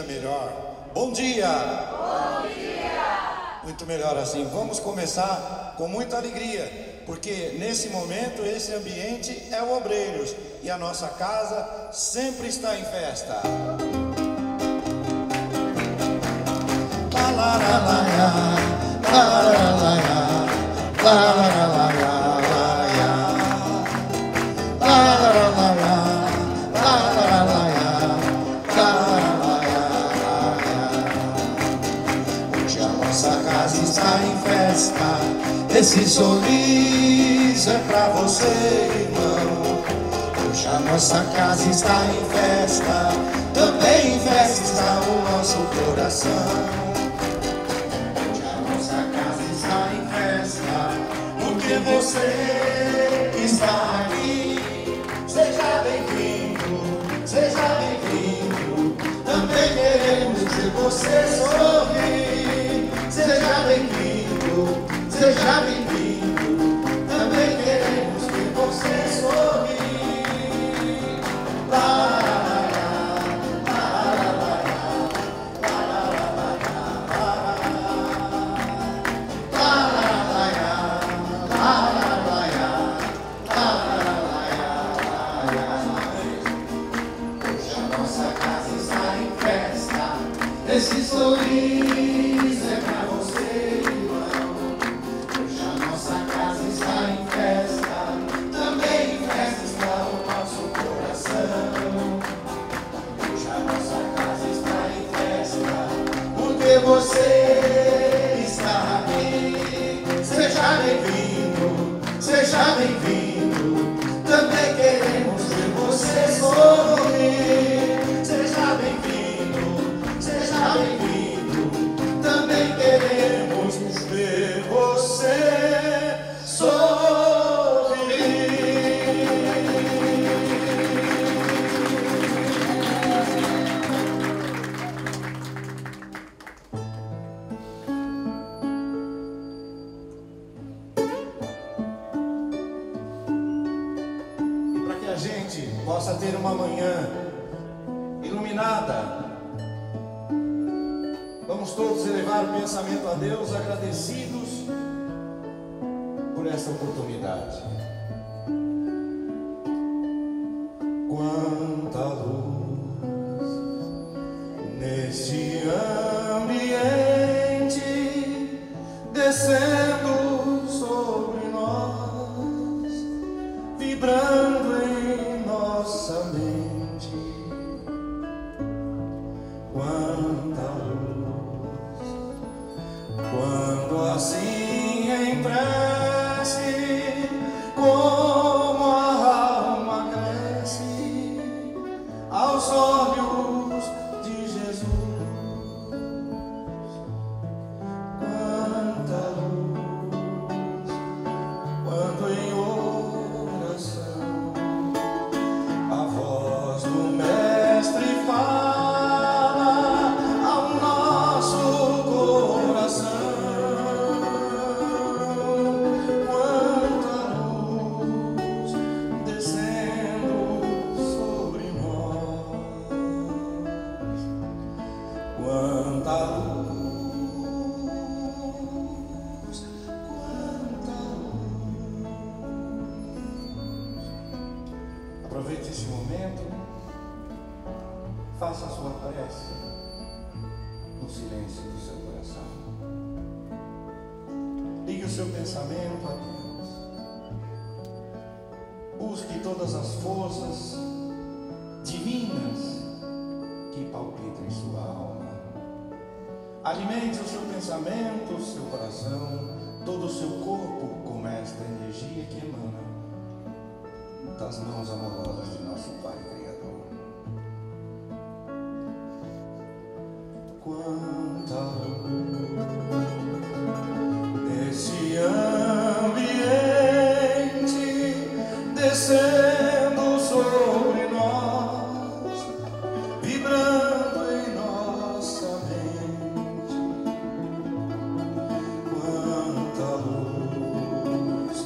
dia melhor. Bom dia! Bom dia! Muito melhor assim. Vamos começar com muita alegria, porque nesse momento esse ambiente é o Obreiros e a nossa casa sempre está em festa. Hoje a nossa casa está em festa. Esse sorriso é pra você, irmão. Hoje a nossa casa está em festa. Também em festa está o nosso coração. Porque você está aqui. Seja bem-vindo, seja bem-vindo. Também queremos ver você sorrir. Seja bem-vindo, seja bem-vindo. Também queremos ver você sorrir. Esse sorriso é pra você, irmão. Hoje a nossa casa está em festa. Também em festa está o nosso coração. Hoje a nossa casa está em festa. Porque você está aqui. Seja bem-vindo, seja bem-vindo. Também queremos ver você sorrir. Seja bem-vindo, seja bem-vindo, também queremos ver você sorrir. E para que a gente possa ter uma manhã iluminada, vamos todos elevar o pensamento a Deus, agradecidos por essa oportunidade. Quanta luz neste ambiente, descendo sobre nós, vibrando em nossa mente. Quanta luz, quando assim em prece, como a alma cresce aos olhos de Jesus. Quanta luz, quando em oração a voz do Mestre fala ao nosso coração. Quanta luz descendo sobre nós. Quanta luz, quanta luz. Aproveite esse momento, faça a sua prece no silêncio do seu coração. Ligue o seu pensamento a Deus. Busque todas as forças divinas que palpitam em sua alma. Alimente o seu pensamento, o seu coração, todo o seu corpo com esta energia que emana das mãos amorosas de nosso Pai Criador. Quanta luz nesse ambiente, descendo sobre nós, vibrando em nossa mente. Quanta luz,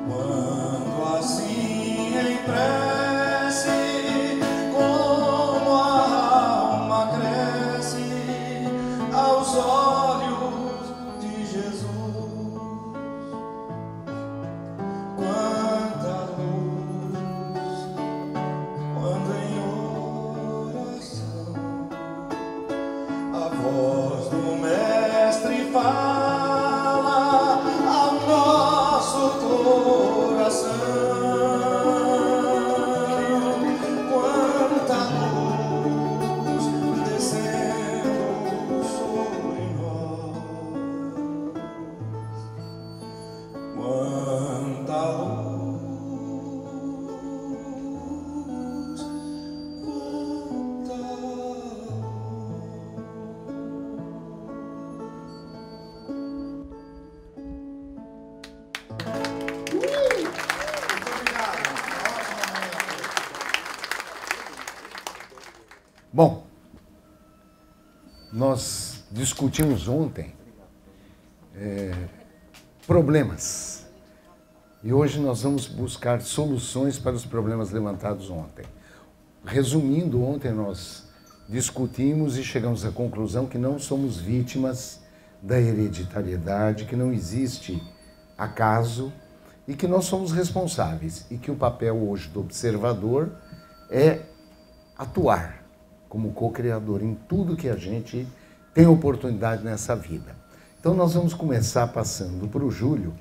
quando assim em prece, como a alma cresce fala ao nosso coração. Quanta luz descendo sobre nós, quanta luz, quanta Bom, nós discutimos ontem problemas e hoje nós vamos buscar soluções para os problemas levantados ontem. Resumindo, ontem nós discutimos e chegamos à conclusão que não somos vítimas da hereditariedade, que não existe acaso e que nós somos responsáveis e que o papel hoje do observador é atuar como co-criador em tudo que a gente tem oportunidade nessa vida. Então nós vamos começar passando para o Júlio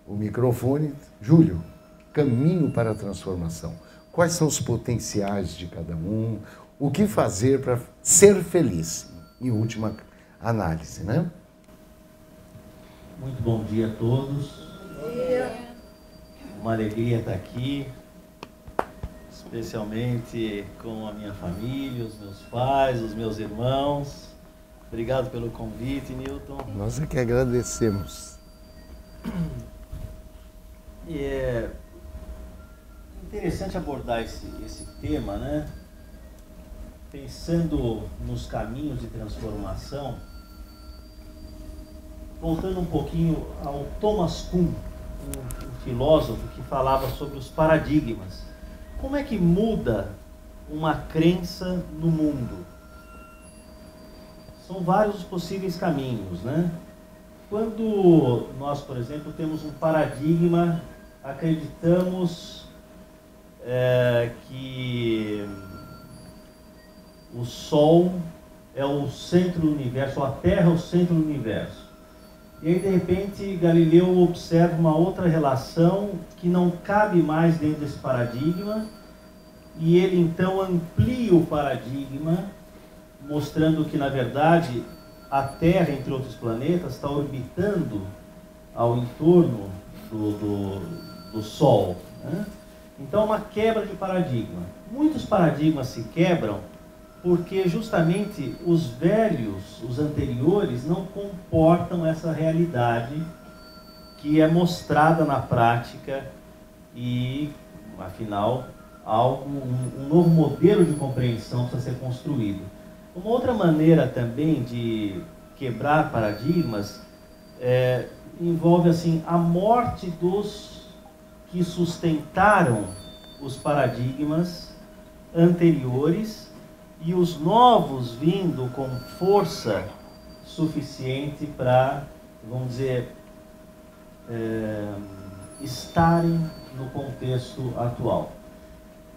o microfone. Júlio, caminho para a transformação. Quais são os potenciais de cada um? O que fazer para ser feliz? Em última análise, né? Muito bom dia a todos. Uma alegria estar aqui, especialmente com a minha família, os meus pais, os meus irmãos. Obrigado pelo convite, Newton. Nós é que agradecemos. E é interessante abordar esse tema, né? Pensando nos caminhos de transformação, voltando um pouquinho ao Thomas Kuhn, um filósofo que falava sobre os paradigmas. Como é que muda uma crença no mundo? São vários os possíveis caminhos, né? Quando nós, por exemplo, temos um paradigma, acreditamos que o Sol é o centro do universo, ou a Terra é o centro do universo. E aí, de repente, Galileu observa uma outra relação que não cabe mais dentro desse paradigma, e ele então amplia o paradigma, mostrando que, na verdade, a Terra, entre outros planetas, está orbitando ao entorno do Sol, né? Então, uma quebra de paradigma. Muitos paradigmas se quebram porque justamente os velhos, os anteriores, não comportam essa realidade que é mostrada na prática e, afinal, um novo modelo de compreensão precisa ser construído. Uma outra maneira também de quebrar paradigmas envolve assim, a morte dos que sustentaram os paradigmas anteriores e os novos vindo com força suficiente para, vamos dizer, estarem no contexto atual.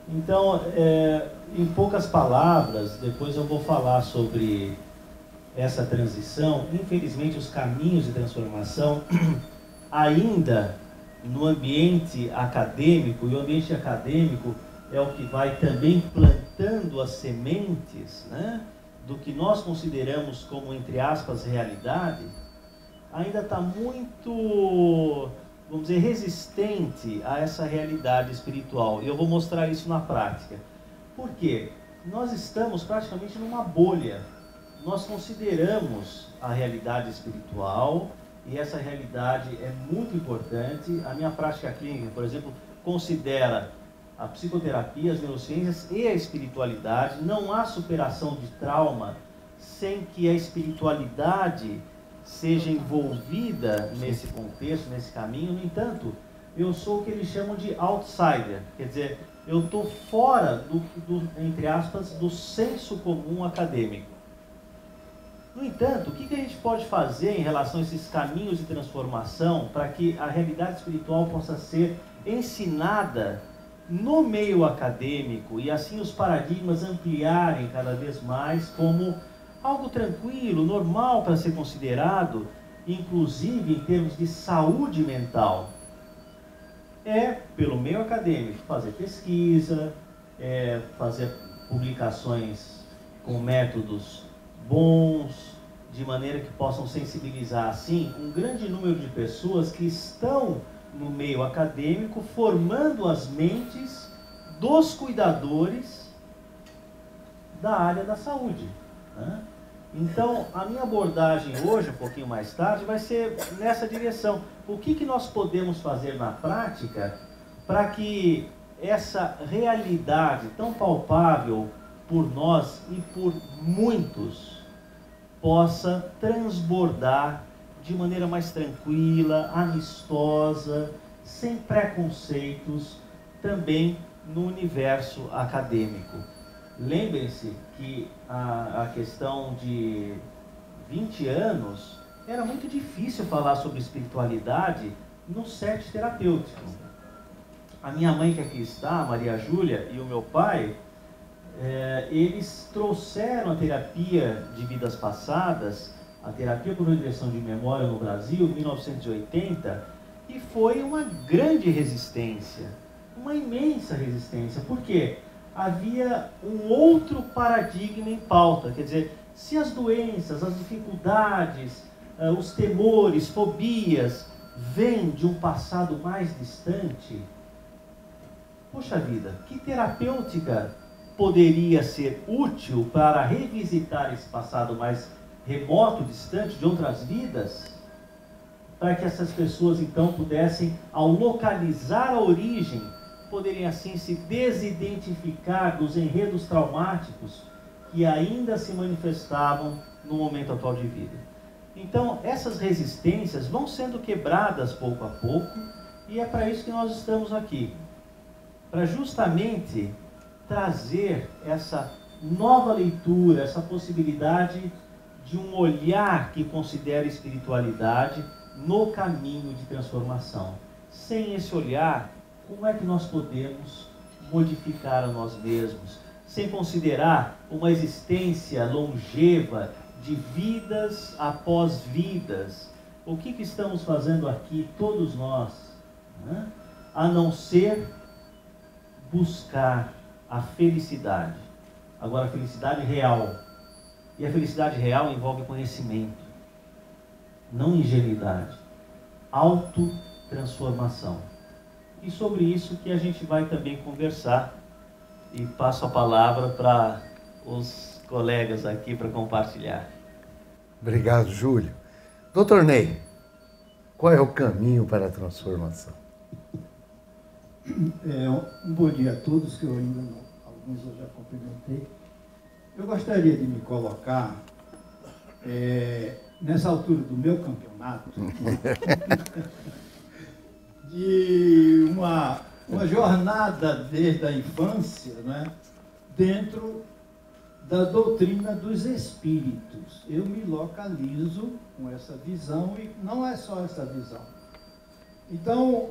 Então, em poucas palavras, depois eu vou falar sobre essa transição. Infelizmente, os caminhos de transformação ainda no ambiente acadêmico, e o ambiente acadêmico é o que vai também plantando as sementes, né, do que nós consideramos como, entre aspas, realidade, ainda está muito, vamos dizer, resistente a essa realidade espiritual. E eu vou mostrar isso na prática. Por quê? Nós estamos praticamente numa bolha. Nós consideramos a realidade espiritual, e essa realidade é muito importante. A minha prática clínica, por exemplo, considera a psicoterapia, as neurociências e a espiritualidade. Não há superação de trauma sem que a espiritualidade seja envolvida nesse contexto, nesse caminho. No entanto, eu sou o que eles chamam de outsider, quer dizer, eu estou fora entre aspas, do senso comum acadêmico. No entanto, o que a gente pode fazer em relação a esses caminhos de transformação para que a realidade espiritual possa ser ensinada no meio acadêmico e assim os paradigmas ampliarem cada vez mais como algo tranquilo, normal para ser considerado inclusive em termos de saúde mental, é, pelo meio acadêmico, fazer pesquisa, fazer publicações com métodos bons, de maneira que possam sensibilizar, assim, um grande número de pessoas que estão no meio acadêmico, formando as mentes dos cuidadores da área da saúde, né? Então, a minha abordagem hoje, um pouquinho mais tarde, vai ser nessa direção. O que nós podemos fazer na prática para que essa realidade tão palpável por nós e por muitos possa transbordar de maneira mais tranquila, amistosa, sem preconceitos, também no universo acadêmico. Lembrem-se que a questão de 20 anos era muito difícil falar sobre espiritualidade no set terapêutico. A minha mãe, que aqui está, a Maria Júlia, e o meu pai, eles trouxeram a terapia de vidas passadas, a terapia por regressão de memória no Brasil, em 1980, e foi uma grande resistência, uma imensa resistência. Por quê? Havia um outro paradigma em pauta, quer dizer, se as doenças, as dificuldades, os temores, fobias, vêm de um passado mais distante, poxa vida, que terapêutica poderia ser útil para revisitar esse passado mais remoto, distante, de outras vidas, para que essas pessoas então pudessem, ao localizar a origem, poderem assim se desidentificar dos enredos traumáticos que ainda se manifestavam no momento atual de vida. Então, essas resistências vão sendo quebradas pouco a pouco, e é para isso que nós estamos aqui, para justamente trazer essa nova leitura, essa possibilidade de um olhar que considere espiritualidade no caminho de transformação. Sem esse olhar, como é que nós podemos modificar a nós mesmos, sem considerar uma existência longeva de vidas após vidas? O que estamos fazendo aqui, todos nós, né? A não ser buscar a felicidade. Agora, a felicidade real. E a felicidade real envolve conhecimento, não ingenuidade, autotransformação. E sobre isso que a gente vai também conversar, e passo a palavra para os colegas aqui para compartilhar. Obrigado, Júlio. Doutor Ney, qual é o caminho para a transformação? Um bom dia a todos, que eu ainda não, alguns eu já cumprimentei. Eu gostaria de me colocar nessa altura do meu campeonato de uma jornada desde a infância, né, dentro da doutrina dos espíritos. Eu me localizo com essa visão, e não é só essa visão. Então,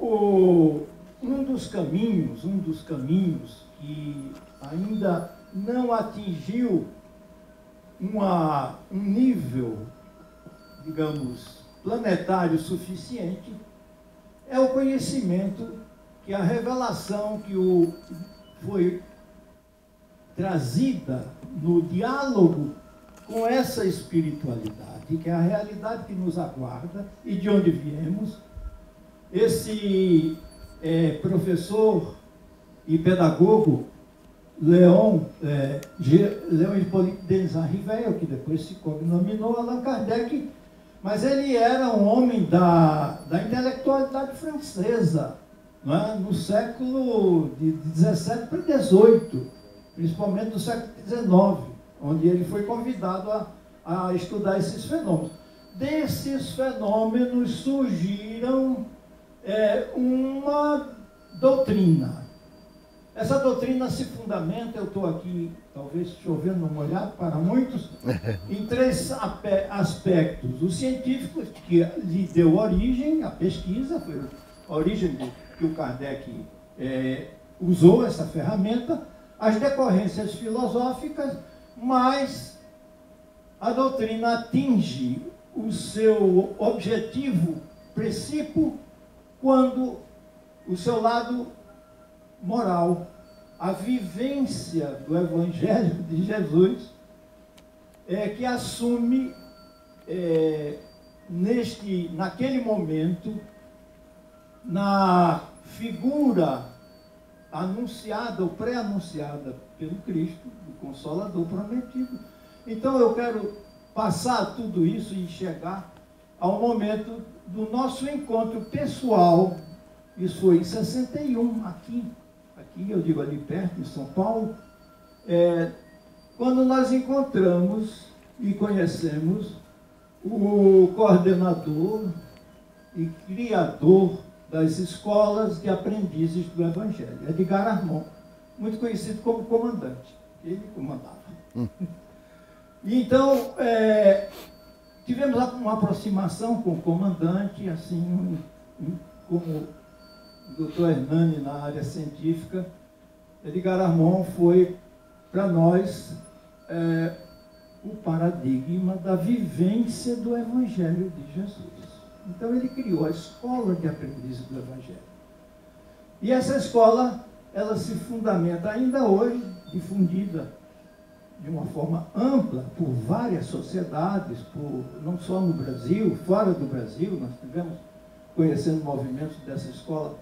um dos caminhos que ainda não atingiu um nível, digamos, planetário suficiente, é o conhecimento, que a revelação que foi trazida no diálogo com essa espiritualidade, que é a realidade que nos aguarda e de onde viemos. Esse professor e pedagogo Leon Hippolyte Denis Rivel, que depois se cognominou Allan Kardec, mas ele era um homem da intelectualidade francesa, não é? No século de 17 para 18, principalmente no século 19, onde ele foi convidado a estudar esses fenômenos. Desses fenômenos surgiram uma doutrina. Essa doutrina se fundamenta, eu estou aqui, talvez chovendo no molhado para muitos, em três aspectos. O científico, que lhe deu origem à pesquisa, foi a origem que o Kardec usou essa ferramenta, as decorrências filosóficas, mas a doutrina atinge o seu objetivo principal quando o seu lado moral, a vivência do Evangelho de Jesus, que assume naquele momento, na figura anunciada ou pré-anunciada pelo Cristo, o Consolador prometido. Então eu quero passar tudo isso e chegar ao momento do nosso encontro pessoal. Isso foi em 61, aqui eu digo ali perto, em São Paulo, quando nós encontramos e conhecemos o coordenador e criador das escolas de aprendizes do Evangelho, Edgar Armond, muito conhecido como comandante. Ele comandava. E então, tivemos uma aproximação com o comandante, assim, como o doutor Hernani na área científica. Edgar Armond foi, para nós, o paradigma da vivência do Evangelho de Jesus. Então ele criou a escola de aprendizes do Evangelho. E essa escola, ela se fundamenta ainda hoje, difundida de uma forma ampla por várias sociedades, não só no Brasil, fora do Brasil. Nós tivemos conhecendo movimentos dessa escola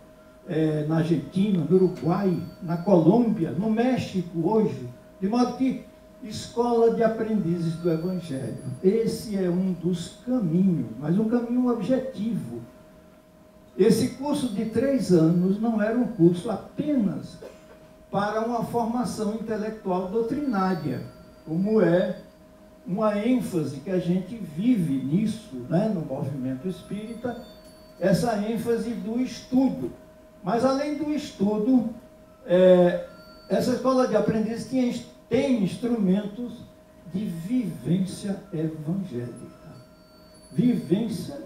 na Argentina, no Uruguai, na Colômbia, no México hoje, de modo que escola de aprendizes do Evangelho. Esse é um dos caminhos, mas um caminho objetivo. Esse curso de 3 anos não era um curso apenas para uma formação intelectual doutrinária, como é uma ênfase que a gente vive nisso, né, no movimento espírita, essa ênfase do estudo. Mas além do estudo, essa escola de aprendizes tem instrumentos de vivência evangélica. Vivência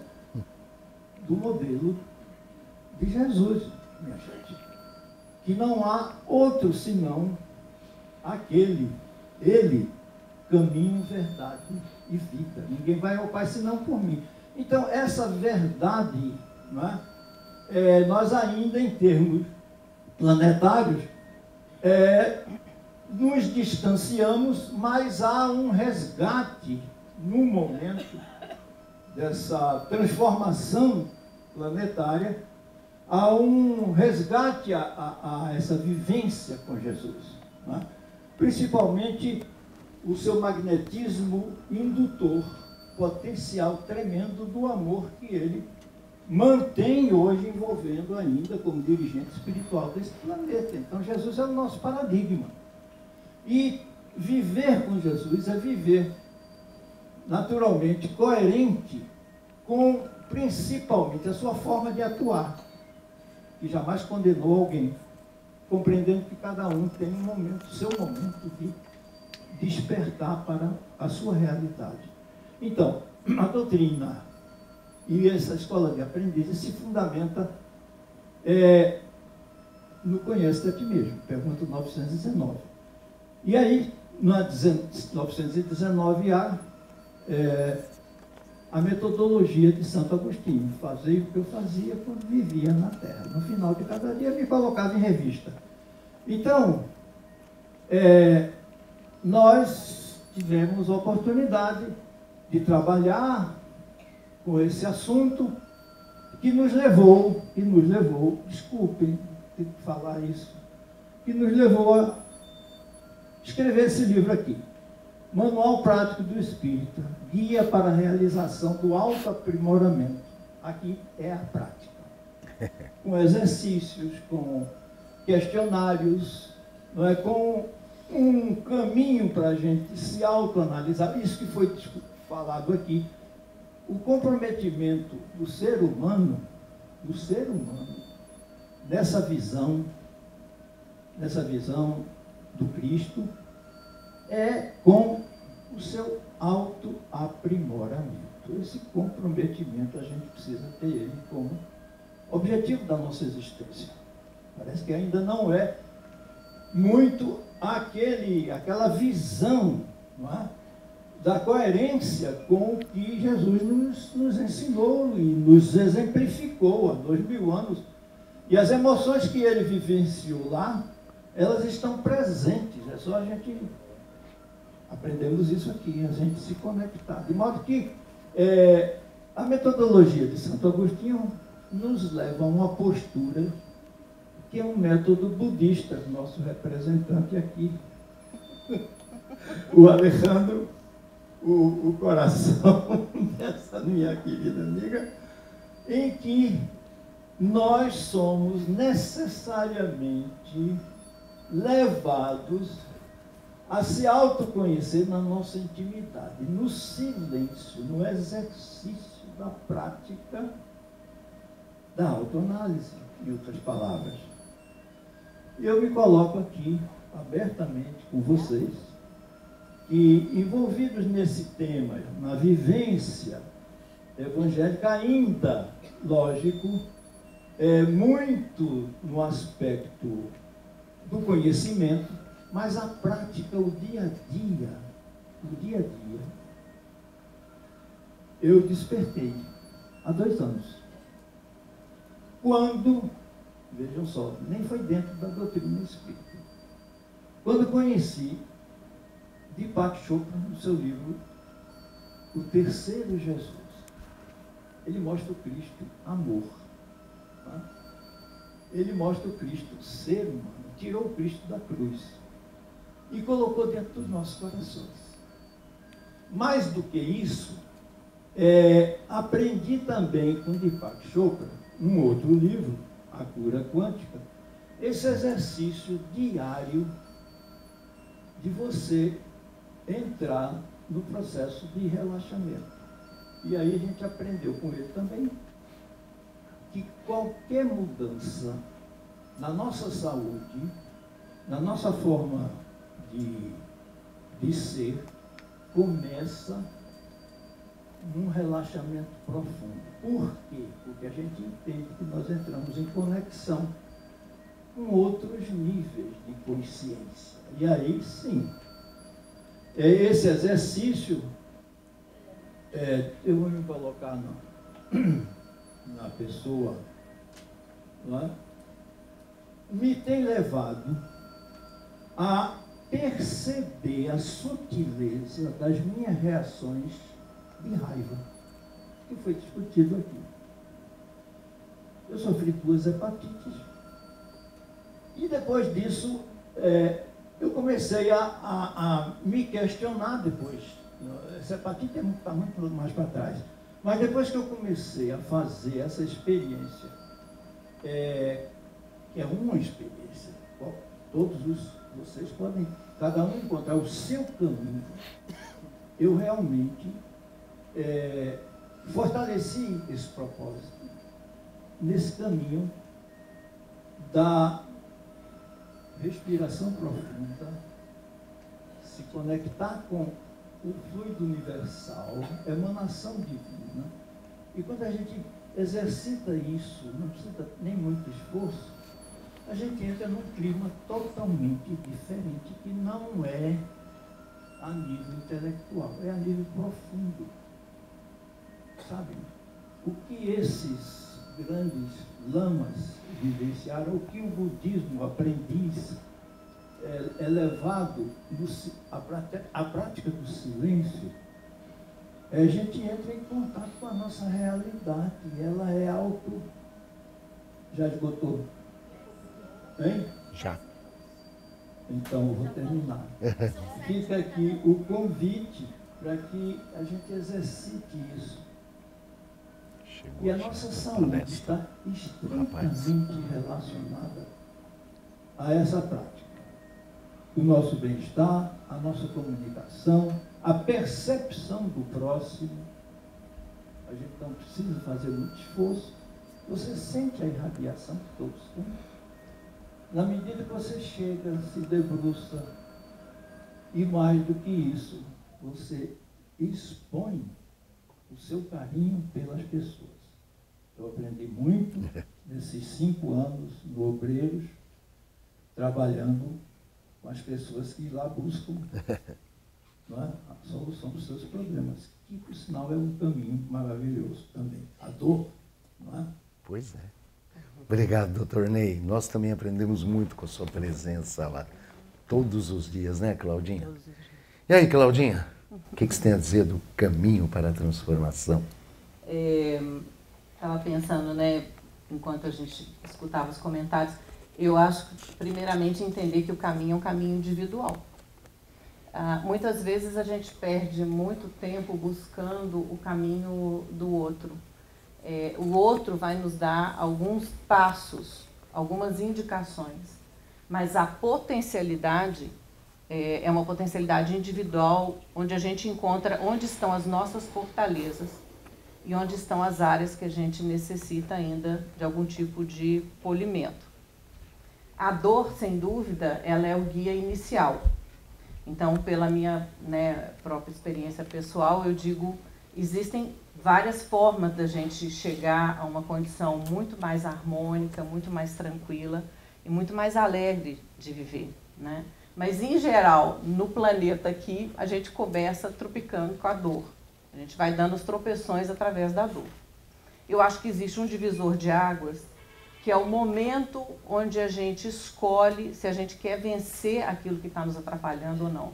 do modelo de Jesus, minha gente. Que não há outro senão aquele, ele, caminho, verdade e vida. Ninguém vai ao Pai senão por mim. Então, essa verdade, não é? Nós ainda, em termos planetários, nos distanciamos, mas há um resgate no momento dessa transformação planetária, há um resgate a essa vivência com Jesus, não é? Principalmente o seu magnetismo indutor, potencial tremendo do amor que ele mantém hoje envolvendo ainda como dirigente espiritual desse planeta. Então Jesus é o nosso paradigma. E viver com Jesus é viver naturalmente coerente com principalmente a sua forma de atuar, que jamais condenou alguém, compreendendo que cada um tem um momento, seu momento de despertar para a sua realidade. Então, a doutrina e essa escola de aprendizes se fundamenta no Conhece-te a ti mesmo, pergunta 919. E aí, na 919 há a metodologia de Santo Agostinho, fazer o que eu fazia quando vivia na Terra. No final de cada dia me colocava em revista. Então, nós tivemos a oportunidade de trabalhar com esse assunto que nos levou, desculpem ter que falar isso, que nos levou a escrever esse livro aqui. Manual Prático do Espírita, Guia para a Realização do Autoaprimoramento. Aqui é a prática. Com exercícios, com questionários, não é? Com um caminho para a gente se autoanalisar. Isso que foi falado aqui. O comprometimento do ser humano, nessa visão do Cristo, é com o seu autoaprimoramento. Esse comprometimento a gente precisa ter ele como objetivo da nossa existência. Parece que ainda não é muito aquela visão, não é? da coerência com o que Jesus nos ensinou e nos exemplificou há 2000 anos. E as emoções que ele vivenciou lá, elas estão presentes. É só a gente aprendemos isso aqui, a gente se conectar. De modo que a metodologia de Santo Agostinho nos leva a uma postura que é um método budista, nosso representante aqui, o Alejandro, o coração dessa minha querida amiga, em que nós somos necessariamente levados a se autoconhecer na nossa intimidade, no silêncio, no exercício da prática da autoanálise, em outras palavras. Eu me coloco aqui abertamente com vocês, que envolvidos nesse tema, na vivência evangélica ainda, lógico, muito no aspecto do conhecimento, mas a prática, o dia a dia, eu despertei há 2 anos. Quando, vejam só, nem foi dentro da doutrina espírita, quando conheci Deepak Chopra no seu livro O Terceiro Jesus. Ele mostra o Cristo amor. Tá? Ele mostra o Cristo ser humano, tirou o Cristo da cruz e colocou dentro dos nossos corações. Mais do que isso, aprendi também com Deepak Chopra, um outro livro, A Cura Quântica, esse exercício diário de você entrar no processo de relaxamento. E aí a gente aprendeu com ele também que qualquer mudança na nossa saúde, na nossa forma de ser, começa num relaxamento profundo. Por quê? Porque a gente entende que nós entramos em conexão com outros níveis de consciência. E aí, sim, esse exercício, eu vou me colocar na pessoa, não é? Me tem levado a perceber a sutileza das minhas reações de raiva, que foi discutido aqui. Eu sofri 2 hepatites. E depois disso, eu comecei a me questionar depois. Essa hepatite está muito mais para trás. Mas depois que eu comecei a fazer essa experiência, que é uma experiência, todos vocês podem, cada um encontrar o seu caminho, eu realmente fortaleci esse propósito nesse caminho da respiração profunda, se conectar com o fluido universal, emanação divina. E quando a gente exercita isso, não precisa nem muito esforço, a gente entra num clima totalmente diferente, que não é a nível intelectual, é a nível profundo. Sabe? O que esses grandes lamas vivenciaram, o que o budismo, aprendiz, levado à prática do silêncio, a gente entra em contato com a nossa realidade, ela é auto... Já esgotou? Hein? Já. Então, eu vou terminar. Fica aqui o convite para que a gente exercite isso. E a nossa saúde está estritamente relacionada a essa prática. O nosso bem-estar, a nossa comunicação, a percepção do próximo. A gente não precisa fazer muito esforço. Você sente a irradiação que todos têm. Na medida que você chega, se debruça, e mais do que isso, você expõe o seu carinho pelas pessoas. Eu aprendi muito nesses 5 anos no Obreiros, trabalhando com as pessoas que lá buscam não é? A solução dos seus problemas, que por sinal é um caminho maravilhoso também. A dor, não é? Pois é. Obrigado, doutor Ney. Nós também aprendemos muito com a sua presença lá, todos os dias, né, Claudinha? E aí, Claudinha, o que você tem a dizer do caminho para a transformação? Estava pensando, né, enquanto a gente escutava os comentários, eu acho que, primeiramente, entender que o caminho é um caminho individual. Muitas vezes a gente perde muito tempo buscando o caminho do outro. O outro vai nos dar alguns passos, algumas indicações, mas a potencialidade é uma potencialidade individual, onde a gente encontra onde estão as nossas fortalezas e onde estão as áreas que a gente necessita ainda de algum tipo de polimento. A dor, sem dúvida, ela é o guia inicial. Então, pela minha própria experiência pessoal, eu digo, existem várias formas da gente chegar a uma condição muito mais harmônica, muito mais tranquila e muito mais alegre de viver, né? Mas, em geral, no planeta aqui, a gente começa tropicando com a dor. A gente vai dando os tropeções através da dor. Eu acho que existe um divisor de águas, que é o momento onde a gente escolhe se a gente quer vencer aquilo que está nos atrapalhando ou não.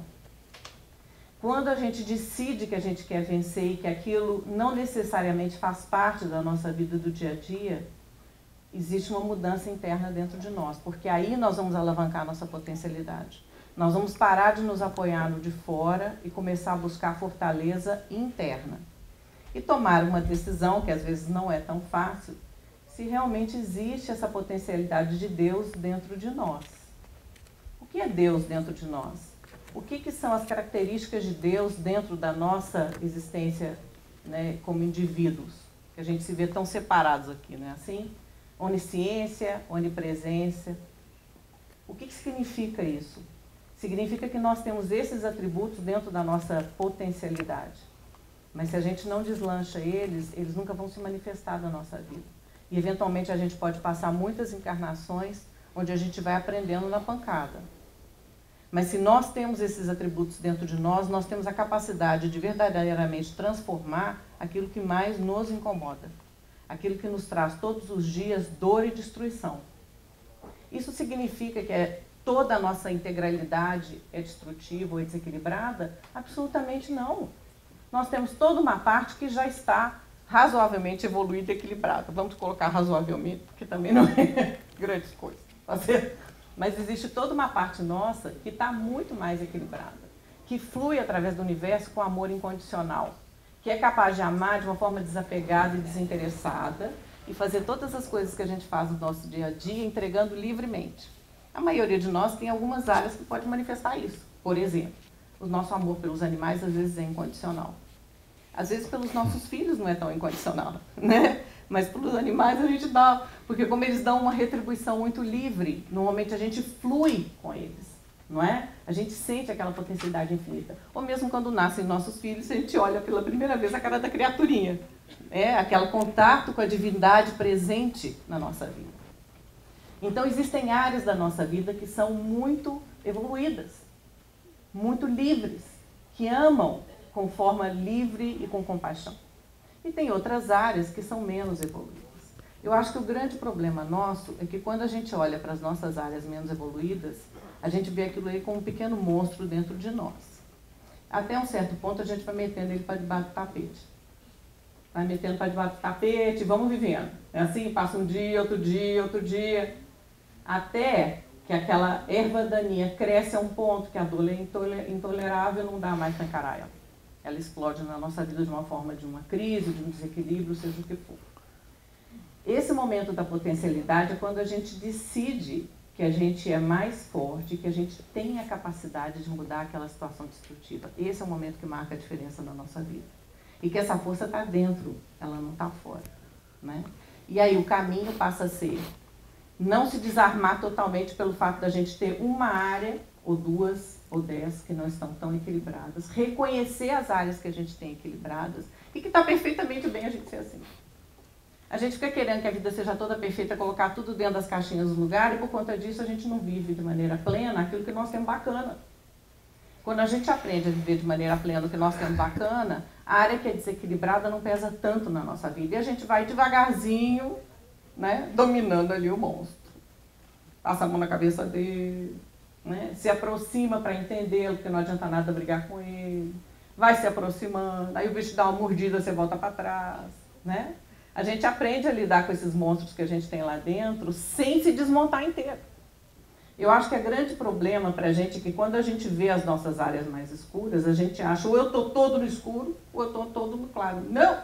Quando a gente decide que a gente quer vencer e que aquilo não necessariamente faz parte da nossa vida do dia a dia, existe uma mudança interna dentro de nós, porque aí nós vamos alavancar a nossa potencialidade. Nós vamos parar de nos apoiar no de fora e começar a buscar fortaleza interna. E tomar uma decisão, que às vezes não é tão fácil, se realmente existe essa potencialidade de Deus dentro de nós. O que é Deus dentro de nós? O que são as características de Deus dentro da nossa existência, né, como indivíduos? Que a gente se vê tão separados aqui, não é assim? Onisciência, onipresença. O que significa isso? Significa que nós temos esses atributos dentro da nossa potencialidade. Mas se a gente não deslancha eles, eles nunca vão se manifestar na nossa vida. E, eventualmente, a gente pode passar muitas encarnações onde a gente vai aprendendo na pancada. Mas se nós temos esses atributos dentro de nós, nós temos a capacidade de verdadeiramente transformar aquilo que mais nos incomoda. Aquilo que nos traz todos os dias dor e destruição. Isso significa que toda a nossa integralidade é destrutiva ou é desequilibrada? Absolutamente não. Nós temos toda uma parte que já está razoavelmente evoluída e equilibrada. Vamos colocar razoavelmente, porque também não é grandes coisas. Tá certo? Mas existe toda uma parte nossa que está muito mais equilibrada, que flui através do universo com amor incondicional, que é capaz de amar de uma forma desapegada e desinteressada e fazer todas as coisas que a gente faz no nosso dia a dia entregando livremente. A maioria de nós tem algumas áreas que pode manifestar isso. Por exemplo, o nosso amor pelos animais às vezes é incondicional. Às vezes pelos nossos filhos não é tão incondicional, né? Mas pelos animais a gente dá, porque como eles dão uma retribuição muito livre, normalmente a gente flui com eles, não é? A gente sente aquela potencialidade infinita. Ou mesmo quando nascem nossos filhos, a gente olha pela primeira vez a cara da criaturinha. Aquele contato com a divindade presente na nossa vida. Então existem áreas da nossa vida que são muito evoluídas, muito livres, que amam com forma livre e com compaixão. E tem outras áreas que são menos evoluídas. Eu acho que o grande problema nosso é que quando a gente olha para as nossas áreas menos evoluídas, a gente vê aquilo aí como um pequeno monstro dentro de nós. Até um certo ponto a gente vai metendo ele para debaixo do tapete. Vai metendo para debaixo do tapete, vamos vivendo. É assim, passa um dia, outro dia, outro dia, até que aquela erva daninha cresce a um ponto que a dor é intolerável e não dá mais para encarar ela. Ela explode na nossa vida de uma forma de uma crise, de um desequilíbrio, seja o que for. Esse momento da potencialidade é quando a gente decide que a gente é mais forte, que a gente tem a capacidade de mudar aquela situação destrutiva. Esse é o momento que marca a diferença na nossa vida. E que essa força está dentro, ela não está fora, né? E aí o caminho passa a ser não se desarmar totalmente pelo fato da gente ter uma área, ou 2, ou 10, que não estão tão equilibradas. Reconhecer as áreas que a gente tem equilibradas e que está perfeitamente bem a gente ser assim. A gente fica querendo que a vida seja toda perfeita, colocar tudo dentro das caixinhas do lugar, e por conta disso a gente não vive de maneira plena aquilo que nós temos bacana. Quando a gente aprende a viver de maneira plena o que nós temos bacana, a área que é desequilibrada não pesa tanto na nossa vida. E a gente vai devagarzinho, né, dominando ali o monstro. Passa a mão na cabeça dele, né, se aproxima para entendê-lo, porque não adianta nada brigar com ele. Vai se aproximando, aí o bicho dá uma mordida, você volta para trás, né? A gente aprende a lidar com esses monstros que a gente tem lá dentro sem se desmontar inteiro. Eu acho que o grande problema para a gente é que quando a gente vê as nossas áreas mais escuras, a gente acha ou eu estou todo no escuro ou eu estou todo no claro. Não!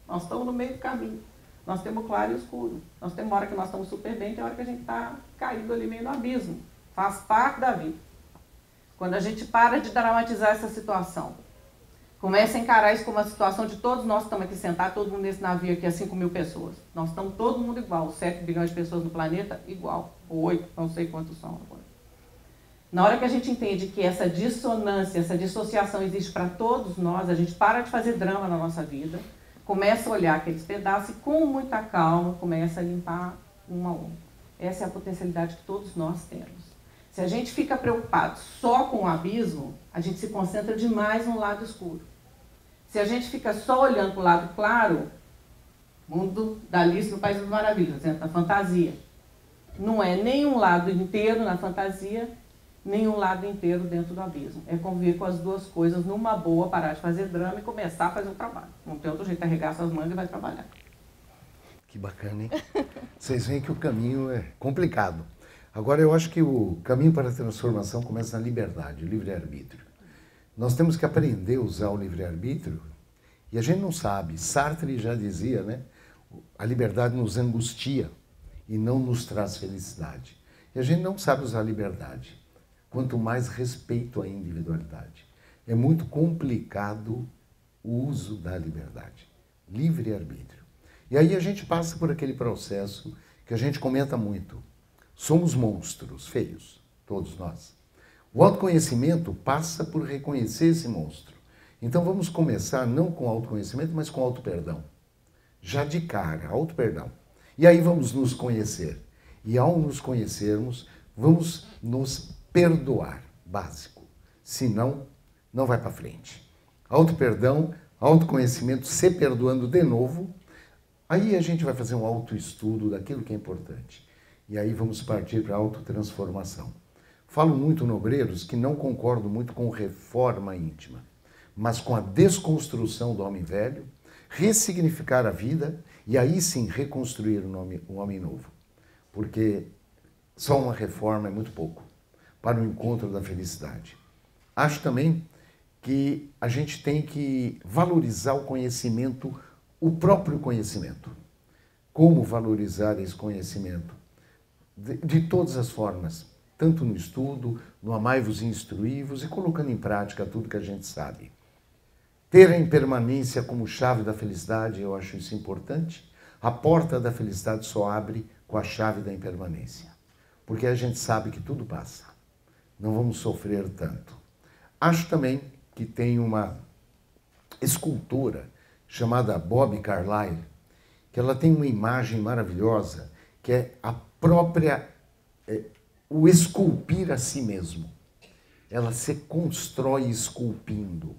Nós estamos no meio do caminho. Nós temos claro e escuro. Nós temos hora que nós estamos super bem, tem hora que a gente está caído ali meio no abismo. Faz parte da vida. Quando a gente para de dramatizar essa situação, começa a encarar isso como uma situação de todos nós que estamos aqui sentados, todo mundo nesse navio aqui, 5 mil pessoas. Nós estamos todo mundo igual, 7 bilhões de pessoas no planeta, igual. 8, não sei quantos são agora. Na hora que a gente entende que essa dissonância, essa dissociação existe para todos nós, a gente para de fazer drama na nossa vida, começa a olhar aqueles pedaços e com muita calma começa a limpar um a um. Essa é a potencialidade que todos nós temos. Se a gente fica preocupado só com o abismo, a gente se concentra demais no lado escuro. Se a gente fica só olhando para o lado claro, mundo da Alice no País das Maravilhas, dentro da fantasia. Não é nem um lado inteiro na fantasia, nem um lado inteiro dentro do abismo. É conviver com as duas coisas numa boa, parar de fazer drama e começar a fazer um trabalho. Não tem outro jeito, arregar suas mangas e vai trabalhar. Que bacana, hein? Vocês veem que o caminho é complicado. Agora, eu acho que o caminho para a transformação começa na liberdade, o livre-arbítrio. Nós temos que aprender a usar o livre-arbítrio e a gente não sabe. Sartre já dizia, né? A liberdade nos angustia e não nos traz felicidade. E a gente não sabe usar a liberdade, quanto mais respeito à individualidade. É muito complicado o uso da liberdade, livre-arbítrio. E aí a gente passa por aquele processo que a gente comenta muito. Somos monstros feios, todos nós. O autoconhecimento passa por reconhecer esse monstro. Então vamos começar não com autoconhecimento, mas com auto-perdão. Já de cara, auto-perdão. E aí vamos nos conhecer. E ao nos conhecermos, vamos nos perdoar, básico. Senão, não vai para frente. Auto-perdão, autoconhecimento, se perdoando de novo. Aí a gente vai fazer um autoestudo daquilo que é importante. E aí vamos partir para a autotransformação. Falo muito no Obreiros que não concordo muito com reforma íntima, mas com a desconstrução do homem velho, ressignificar a vida e aí sim reconstruir um homem novo. Porque só uma reforma é muito pouco para o encontro da felicidade. Acho também que a gente tem que valorizar o conhecimento, o próprio conhecimento. Como valorizar esse conhecimento? De todas as formas, tanto no estudo, no amai-vos e instruí-vos e colocando em prática tudo que a gente sabe. Ter a impermanência como chave da felicidade, eu acho isso importante. A porta da felicidade só abre com a chave da impermanência, porque a gente sabe que tudo passa. Não vamos sofrer tanto. Acho também que tem uma escultora chamada Bobbie Carlyle, que ela tem uma imagem maravilhosa, que é a própria, o esculpir a si mesmo. Ela se constrói esculpindo.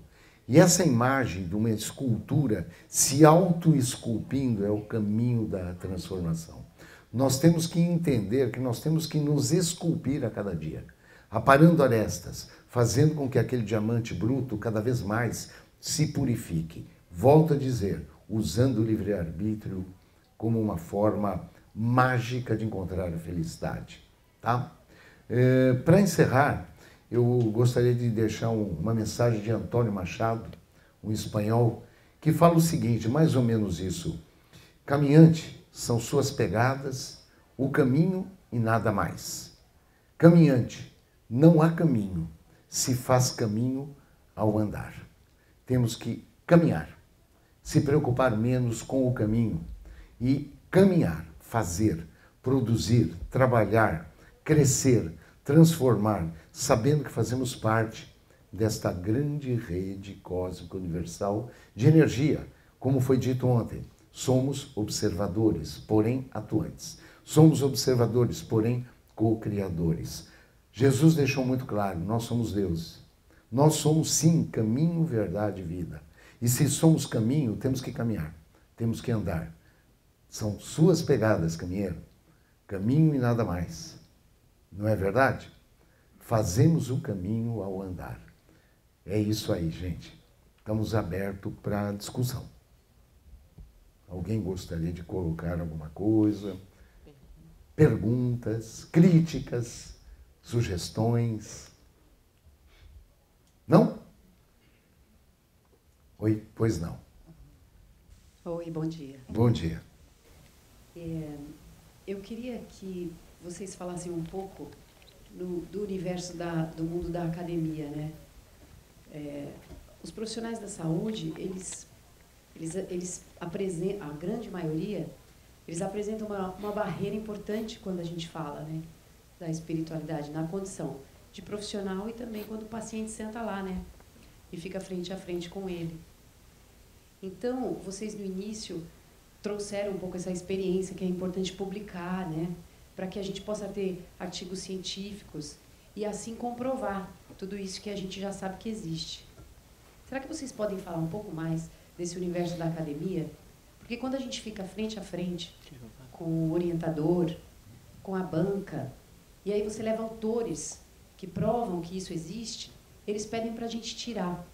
E essa imagem de uma escultura se auto-esculpindo é o caminho da transformação. Nós temos que entender que nós temos que nos esculpir a cada dia, aparando arestas, fazendo com que aquele diamante bruto cada vez mais se purifique. Volto a dizer, usando o livre-arbítrio como uma forma mágica de encontrar a felicidade. Tá? Para encerrar, eu gostaria de deixar uma mensagem de Antônio Machado, um espanhol, que fala o seguinte, mais ou menos isso. Caminhante são suas pegadas, o caminho e nada mais. Caminhante, não há caminho, se faz caminho ao andar. Temos que caminhar, se preocupar menos com o caminho e caminhar, fazer, produzir, trabalhar, crescer, transformar, sabendo que fazemos parte desta grande rede cósmica universal de energia. Como foi dito ontem, somos observadores, porém atuantes. Somos observadores, porém co-criadores. Jesus deixou muito claro, nós somos deuses. Nós somos, sim, caminho, verdade e vida. E se somos caminho, temos que caminhar, temos que andar. São suas pegadas, caminheiro. Caminho e nada mais. Não é verdade? Fazemos o caminho ao andar. É isso aí, gente. Estamos abertos para discussão. Alguém gostaria de colocar alguma coisa? Perguntas, críticas, sugestões? Não? Oi, pois não. Oi, bom dia. Bom dia. Eu queria que vocês falassem um pouco do universo do mundo da academia, né? Os profissionais da saúde, eles apresentam, a grande maioria, eles apresentam uma barreira importante quando a gente fala, né, da espiritualidade, na condição de profissional e também quando o paciente senta lá, né, e fica frente a frente com ele. Então, vocês no início trouxeram um pouco essa experiência que é importante publicar, né, para que a gente possa ter artigos científicos e assim comprovar tudo isso que a gente já sabe que existe. Será que vocês podem falar um pouco mais desse universo da academia? Porque quando a gente fica frente a frente com o orientador, com a banca, e aí você leva autores que provam que isso existe, eles pedem para a gente tirar.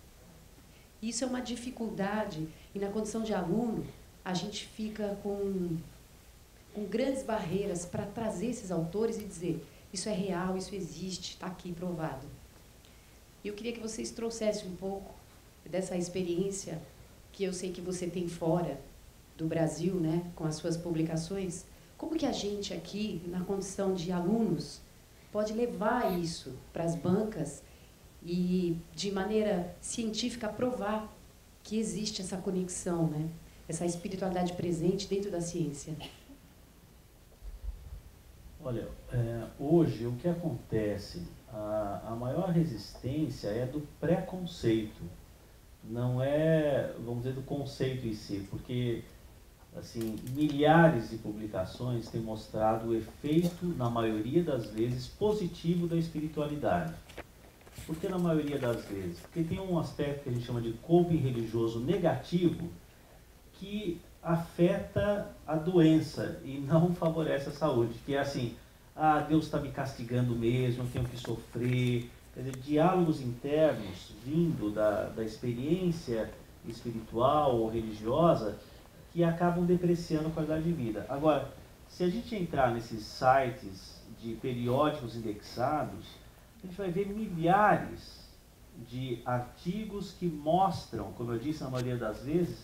Isso é uma dificuldade, e na condição de aluno, a gente fica com grandes barreiras para trazer esses autores e dizer: isso é real, isso existe, está aqui provado. E eu queria que vocês trouxessem um pouco dessa experiência que eu sei que você tem fora do Brasil, né, com as suas publicações. Como que a gente aqui, na condição de alunos, pode levar isso para as bancas e, de maneira científica, provar que existe essa conexão, né, essa espiritualidade presente dentro da ciência? Olha, hoje o que acontece, a maior resistência é do preconceito, não é, vamos dizer, do conceito em si, porque assim, milhares de publicações têm mostrado o efeito, na maioria das vezes, positivo da espiritualidade. Por que na maioria das vezes? Porque tem um aspecto que a gente chama de coping religioso negativo que afeta a doença e não favorece a saúde, que é assim: ah, Deus está me castigando mesmo, eu tenho que sofrer. Quer dizer, diálogos internos vindo da experiência espiritual ou religiosa que acabam depreciando a qualidade de vida. Agora, se a gente entrar nesses sites de periódicos indexados, a gente vai ver milhares de artigos que mostram, como eu disse na maioria das vezes,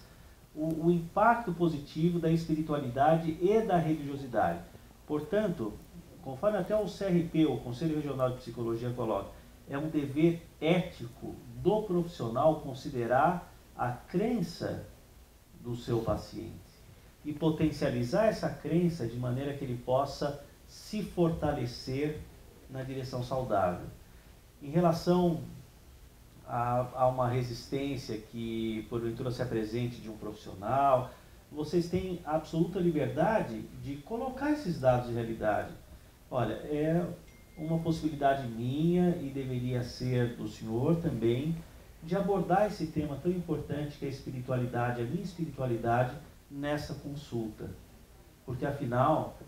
o impacto positivo da espiritualidade e da religiosidade. Portanto, conforme até o CRP, o Conselho Regional de Psicologia, coloca, é um dever ético do profissional considerar a crença do seu paciente e potencializar essa crença de maneira que ele possa se fortalecer na direção saudável. Em relação a uma resistência que porventura se apresente de um profissional, vocês têm absoluta liberdade de colocar esses dados de realidade. Olha, é uma possibilidade minha e deveria ser do senhor também, de abordar esse tema tão importante que é a espiritualidade, a minha espiritualidade, nessa consulta. Porque, afinal,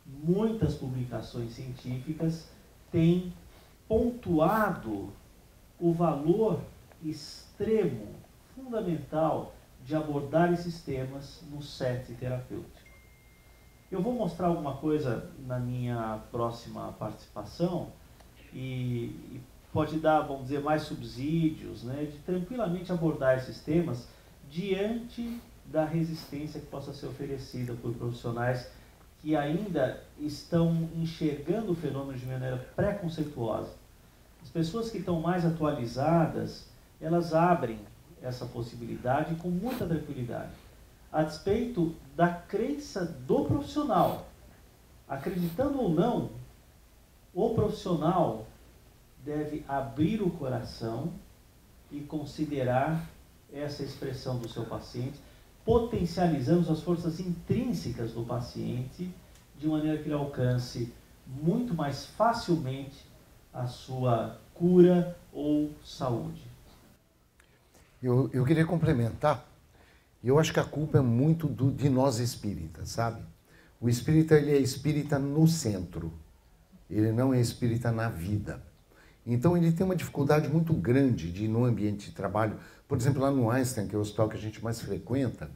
muitas publicações científicas têm pontuado o valor extremo, fundamental, de abordar esses temas no set terapêutico. Eu vou mostrar alguma coisa na minha próxima participação e pode dar, vamos dizer, mais subsídios, né, de tranquilamente abordar esses temas diante da resistência que possa ser oferecida por profissionais que ainda estão enxergando o fenômeno de maneira preconceituosa. As pessoas que estão mais atualizadas, elas abrem essa possibilidade com muita tranquilidade, a despeito da crença do profissional. Acreditando ou não, o profissional deve abrir o coração e considerar essa expressão do seu paciente, potencializando as forças intrínsecas do paciente, de maneira que ele alcance muito mais facilmente a sua cura ou saúde? Eu queria complementar. Eu acho que a culpa é muito de nós espíritas, sabe? O espírita, ele é espírita no centro. Ele não é espírita na vida. Então ele tem uma dificuldade muito grande de ir no ambiente de trabalho. Por exemplo, lá no Einstein, que é o hospital que a gente mais frequenta,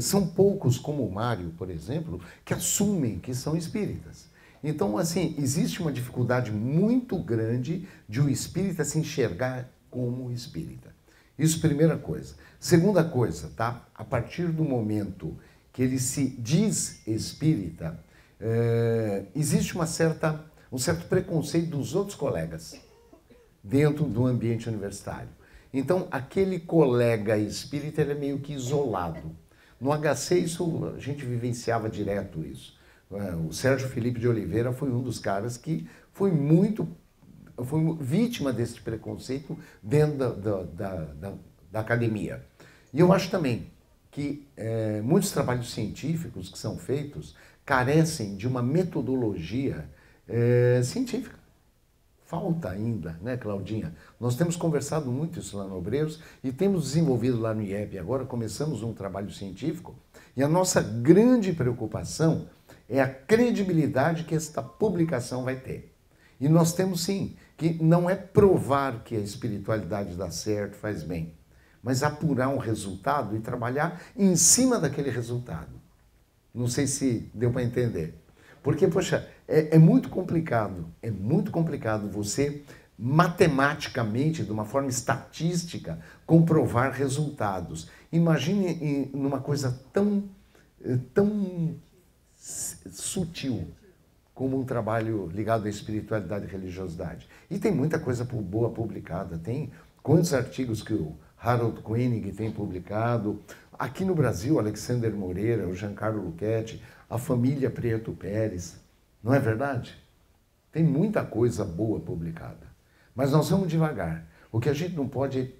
são poucos, como o Mário, por exemplo, que assumem que são espíritas. Então, assim, existe uma dificuldade muito grande de o espírita se enxergar como espírita. Isso, primeira coisa. Segunda coisa, tá? A partir do momento que ele se diz espírita, existe um certo preconceito dos outros colegas dentro do ambiente universitário. Então, aquele colega espírita, ele é meio que isolado. No HC, a gente vivenciava direto isso. O Sérgio Felipe de Oliveira foi um dos caras que foi vítima desse preconceito dentro da academia. E eu acho também que muitos trabalhos científicos que são feitos carecem de uma metodologia científica. Falta ainda, né, Claudinha? Nós temos conversado muito isso lá no Obreiros e temos desenvolvido lá no IEP. Agora começamos um trabalho científico e a nossa grande preocupação é a credibilidade que esta publicação vai ter. E nós temos sim, que não é provar que a espiritualidade dá certo, faz bem, mas apurar um resultado e trabalhar em cima daquele resultado. Não sei se deu para entender. Porque, poxa, é muito complicado você, matematicamente, de uma forma estatística, comprovar resultados. Imagine numa coisa tão sutil como um trabalho ligado à espiritualidade e religiosidade. E tem muita coisa boa publicada. Tem quantos artigos que o Harold Koenig tem publicado. Aqui no Brasil, o Alexander Moreira, o Giancarlo Lucchetti, a família Prieto Pérez. Não é verdade? Tem muita coisa boa publicada. Mas nós vamos devagar. O que a gente não pode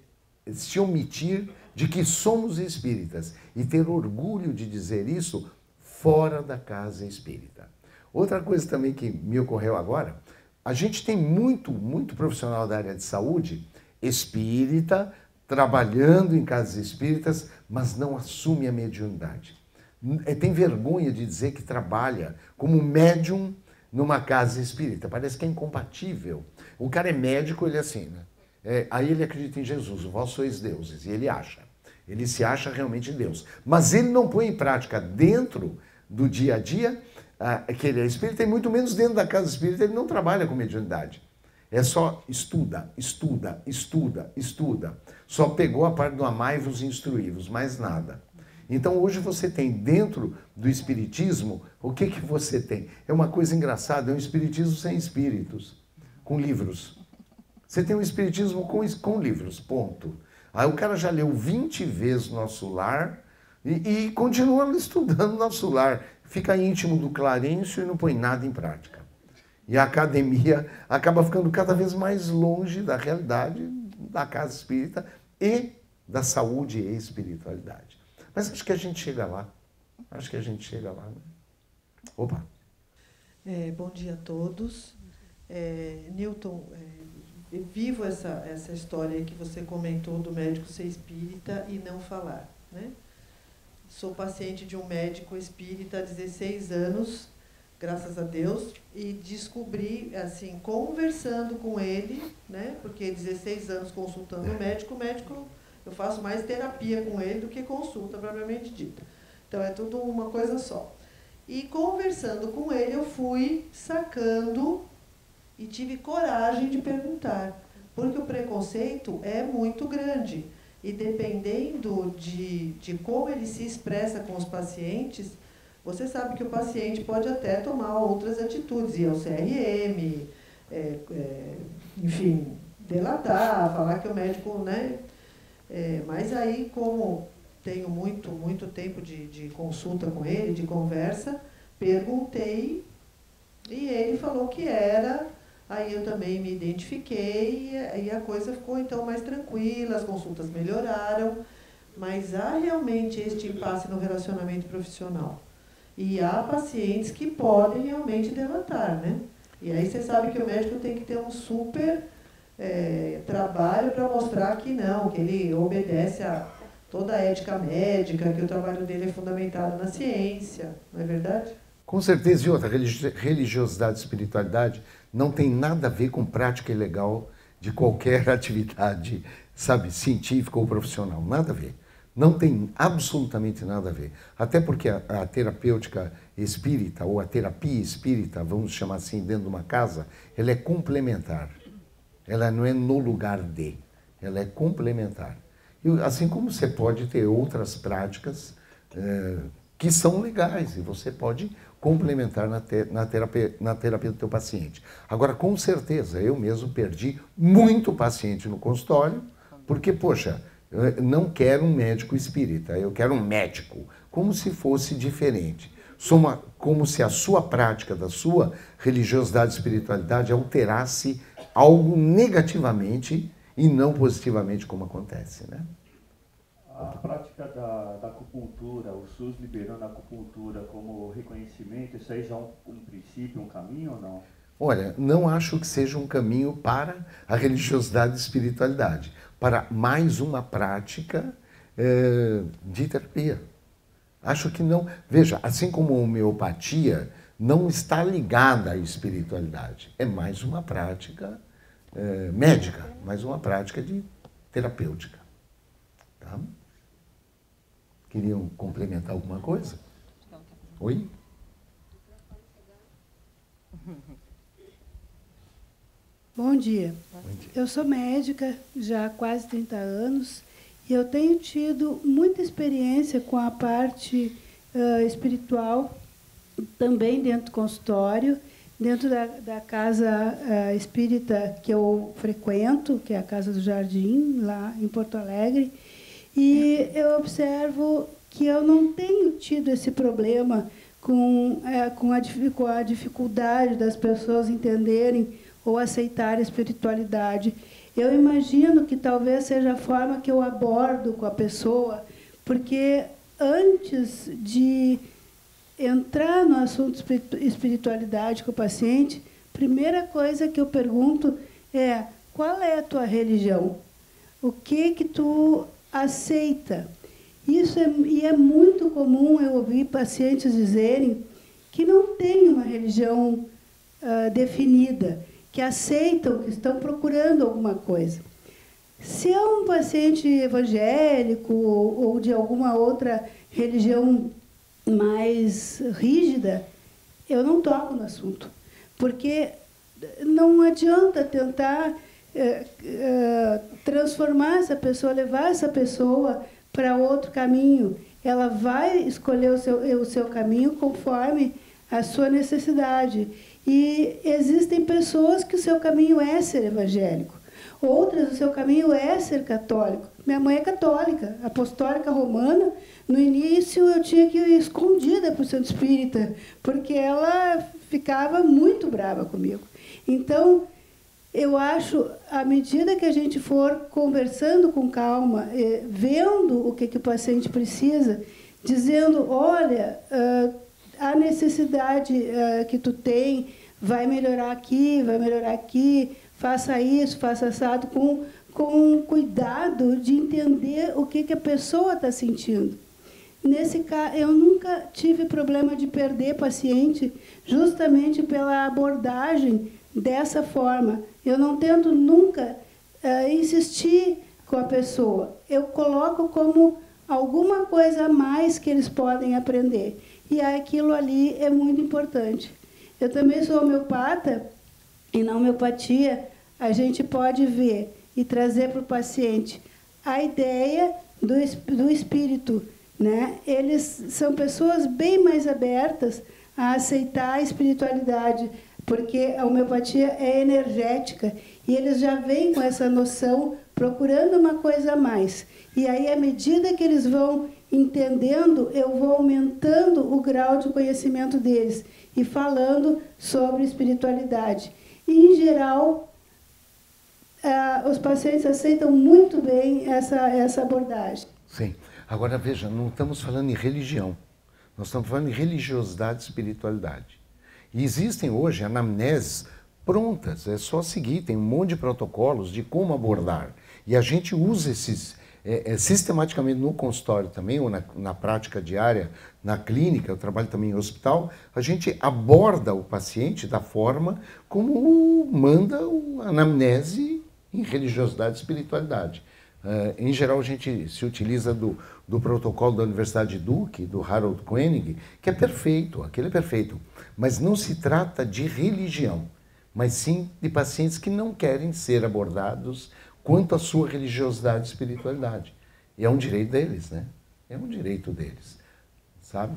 é se omitir de que somos espíritas e ter orgulho de dizer isso fora da casa espírita. Outra coisa também que me ocorreu agora, a gente tem muito profissional da área de saúde espírita, trabalhando em casas espíritas, mas não assume a mediunidade. Tem vergonha de dizer que trabalha como médium numa casa espírita. Parece que é incompatível. O cara é médico, ele é assim, né? Aí ele acredita em Jesus, vós sois deuses, e ele acha. Ele se acha realmente Deus. Mas ele não põe em prática dentro do dia a dia que ele é espírita, e muito menos dentro da casa espírita, ele não trabalha com mediunidade. É só estuda. Só pegou a parte do amai-vos e instruí-vos, mais nada. Então hoje você tem dentro do espiritismo, o que você tem? É uma coisa engraçada, é um espiritismo sem espíritos, com livros. Você tem um espiritismo com livros, ponto. Aí o cara já leu 20 vezes Nosso Lar e continua estudando Nosso Lar. Fica íntimo do Clarencio e não põe nada em prática. E a academia acaba ficando cada vez mais longe da realidade da casa espírita e da saúde e espiritualidade. Mas acho que a gente chega lá. Né? Opa! Bom dia a todos. Newton, eu vivo essa história que você comentou do médico ser espírita e não falar, né? Sou paciente de um médico espírita há 16 anos, graças a Deus, e descobri, assim, conversando com ele, né? Porque 16 anos consultando o médico, eu faço mais terapia com ele do que consulta propriamente dita. Então, é tudo uma coisa só. E conversando com ele, eu fui sacando e tive coragem de perguntar, porque o preconceito é muito grande. E dependendo de como ele se expressa com os pacientes, você sabe que o paciente pode até tomar outras atitudes, ir ao CRM, enfim, delatar, falar que o médico, né? Mas aí, como tenho muito tempo de consulta com ele, de conversa, perguntei e ele falou que era. Aí eu também me identifiquei e a coisa ficou então mais tranquila, as consultas melhoraram, mas há realmente este impasse no relacionamento profissional. E há pacientes que podem realmente delatar, né? E aí você sabe que o médico tem que ter um super trabalho para mostrar que não, que ele obedece a toda a ética médica, que o trabalho dele é fundamentado na ciência, não é verdade? Com certeza, e outra, religiosidade e espiritualidade não tem nada a ver com prática ilegal de qualquer atividade, sabe, científica ou profissional, nada a ver. Não tem absolutamente nada a ver. Até porque a terapêutica espírita, ou a terapia espírita, vamos chamar assim, dentro de uma casa, ela é complementar. Ela não é no lugar de, ela é complementar. E, assim como você pode ter outras práticas que são legais, e você pode complementar na terapia do teu paciente. Agora, com certeza, eu mesmo perdi muito paciente no consultório, porque, poxa, eu não quero um médico espírita, eu quero um médico, como se fosse diferente. Como se a sua prática, da sua religiosidade e espiritualidade alterasse algo negativamente e não positivamente, como acontece, né? A prática da acupuntura, o SUS liberando a acupuntura como reconhecimento, isso aí já é um princípio, um caminho ou não? Olha, não acho que seja um caminho para a religiosidade e espiritualidade, para mais uma prática de terapia. Acho que não. Veja, assim como a homeopatia não está ligada à espiritualidade, é mais uma prática médica, mais uma prática de terapêutica. Tá? Queriam complementar alguma coisa? Oi? Bom dia. Bom dia. Eu sou médica já há quase 30 anos e eu tenho tido muita experiência com a parte espiritual, também dentro do consultório, dentro da casa espírita que eu frequento, que é a Casa do Jardim, lá em Porto Alegre. E eu observo que eu não tenho tido esse problema com a dificuldade das pessoas entenderem ou aceitar a espiritualidade. Eu imagino que talvez seja a forma que eu abordo com a pessoa, porque antes de entrar no assunto espiritualidade com o paciente, a primeira coisa que eu pergunto é: qual é a tua religião? O que tu aceita? E é muito comum eu ouvir pacientes dizerem que não têm uma religião definida, que aceitam, que estão procurando alguma coisa. Se é um paciente evangélico ou de alguma outra religião mais rígida, eu não toco no assunto, porque não adianta tentar transformar essa pessoa, levar essa pessoa para outro caminho. Ela vai escolher o seu caminho conforme a sua necessidade. E existem pessoas que o seu caminho é ser evangélico, outras o seu caminho é ser católico. Minha mãe é católica, apostólica romana. No início eu tinha que ir escondida para o centro espírita, porque ela ficava muito brava comigo. Então, eu acho, à medida que a gente for conversando com calma, vendo o que o paciente precisa, dizendo: olha, a necessidade que tu tem vai melhorar aqui, faça isso, faça assado, com cuidado de entender o que a pessoa está sentindo. Nesse caso, eu nunca tive problema de perder paciente justamente pela abordagem dessa forma. Eu não tento nunca insistir com a pessoa. Eu coloco como alguma coisa a mais que eles podem aprender. E aquilo ali é muito importante. Eu também sou homeopata, e na homeopatia a gente pode ver e trazer para o paciente a ideia do espírito, né? Eles são pessoas bem mais abertas a aceitar a espiritualidade, porque a homeopatia é energética e eles já vêm com essa noção procurando uma coisa a mais. E aí, à medida que eles vão entendendo, eu vou aumentando o grau de conhecimento deles e falando sobre espiritualidade. E, em geral, os pacientes aceitam muito bem essa abordagem. Sim. Agora, veja, não estamos falando em religião. Nós estamos falando em religiosidade e espiritualidade. E existem hoje anamneses prontas, é só seguir, tem um monte de protocolos de como abordar. E a gente usa esses sistematicamente no consultório também, ou na prática diária, na clínica, eu trabalho também em hospital, a gente aborda o paciente da forma como manda a anamnese em religiosidade e espiritualidade. Em geral, a gente se utiliza do protocolo da Universidade de Duke, do Harold Koenig, que é perfeito, aquele é perfeito. Mas não se trata de religião, mas sim de pacientes que não querem ser abordados quanto à sua religiosidade e espiritualidade. E é um direito deles, né? É um direito deles, sabe?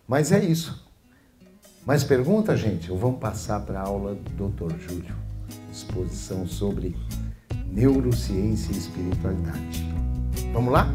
Mas é isso. Mais pergunta, gente? Ou vamos passar para a aula do Dr. Júlio? Exposição sobre neurociência e espiritualidade. Vamos lá?